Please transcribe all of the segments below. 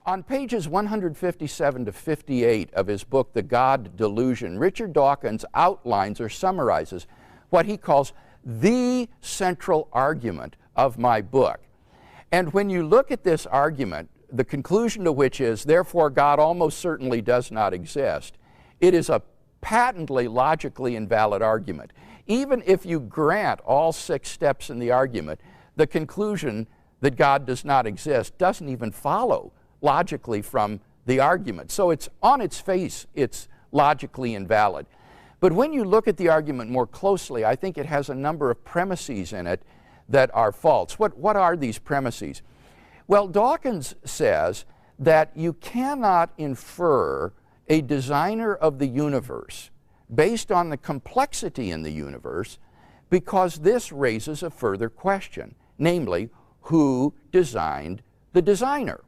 On pages 157 to 58 of his book, The God Delusion, Richard Dawkins outlines or summarizes what he calls the central argument of my book. And when you look at this argument, the conclusion to which is, therefore, God almost certainly does not exist, it is a patently logically invalid argument. Even if you grant all 6 steps in the argument, the conclusion that God does not exist doesn't even follow logically from the argument. So it's on its face, it's logically invalid. But when you look at the argument more closely, I think it has a number of premises in it that are false. What are these premises? Well, Dawkins says that you cannot infer a designer of the universe based on the complexity in the universe, because this raises a further question, namely, who designed the designer?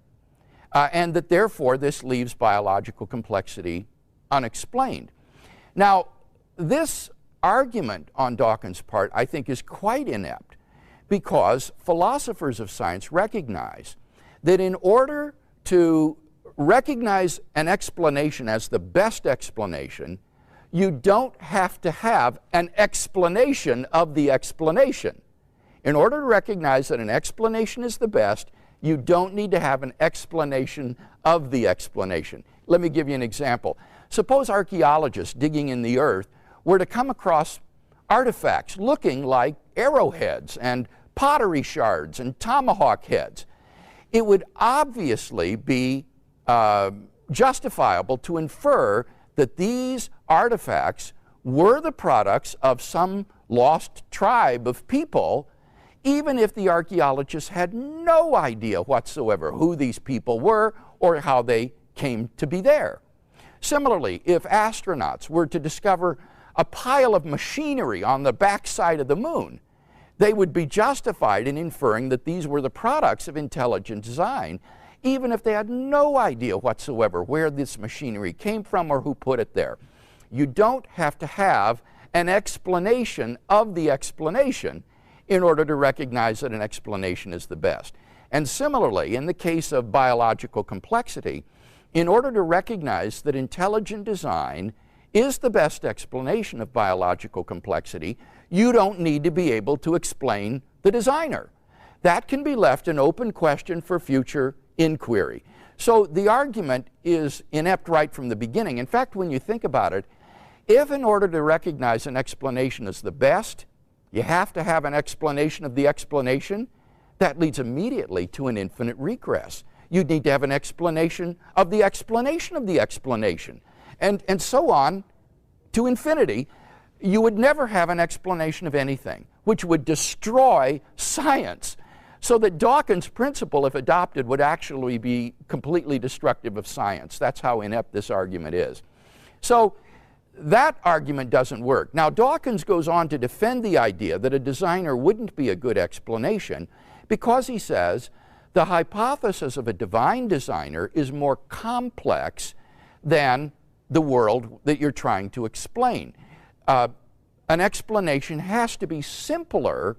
And that therefore this leaves biological complexity unexplained. Now, this argument on Dawkins' part, I think, is quite inept, because philosophers of science recognize that in order to recognize an explanation as the best explanation, you don't have to have an explanation of the explanation. In order to recognize that an explanation is the best, you don't need to have an explanation of the explanation. Let me give you an example. Suppose archaeologists digging in the earth were to come across artifacts looking like arrowheads and pottery shards and tomahawk heads. It would obviously be justifiable to infer that these artifacts were the products of some lost tribe of people, even if the archaeologists had no idea whatsoever who these people were or how they came to be there. Similarly, if astronauts were to discover a pile of machinery on the backside of the moon, they would be justified in inferring that these were the products of intelligent design, even if they had no idea whatsoever where this machinery came from or who put it there. You don't have to have an explanation of the explanation in order to recognize that an explanation is the best. And similarly, in the case of biological complexity, in order to recognize that intelligent design is the best explanation of biological complexity, you don't need to be able to explain the designer. That can be left an open question for future inquiry. So the argument is inept right from the beginning. In fact, when you think about it, if in order to recognize an explanation as the best, you have to have an explanation of the explanation, that leads immediately to an infinite regress. You need to have an explanation of the explanation of the explanation, and so on to infinity. You would never have an explanation of anything, which would destroy science. So that Dawkins' principle, if adopted, would actually be completely destructive of science. That's how inept this argument is. So that argument doesn't work. Now, Dawkins goes on to defend the idea that a designer wouldn't be a good explanation because he says the hypothesis of a divine designer is more complex than the world that you're trying to explain. An explanation has to be simpler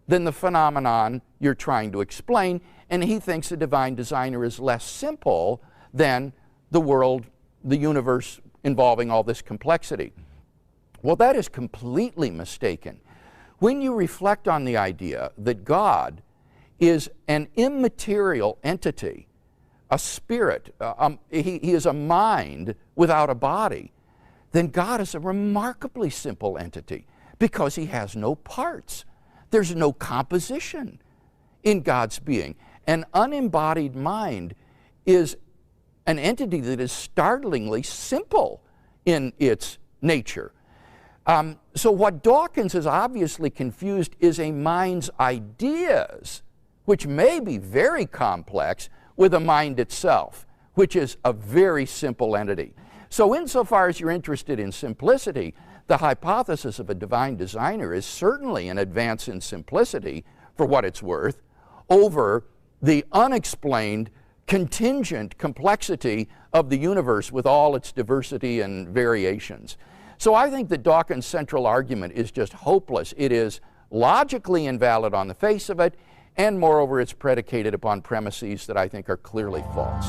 than the phenomenon you're trying to explain, and he thinks a divine designer is less simple than the world, the universe involving all this complexity. Well, that is completely mistaken. When you reflect on the idea that God is an immaterial entity, a spirit, he is a mind without a body, then God is a remarkably simple entity because he has no parts. There's no composition in God's being. An unembodied mind is an entity that is startlingly simple in its nature. So what Dawkins is obviously confused is a mind's ideas, which may be very complex, with a mind itself, which is a very simple entity. So insofar as you're interested in simplicity, the hypothesis of a divine designer is certainly an advance in simplicity, for what it's worth, over the unexplained, contingent complexity of the universe with all its diversity and variations. So I think that Dawkins' central argument is just hopeless. It is logically invalid on the face of it, and moreover, it's predicated upon premises that I think are clearly false.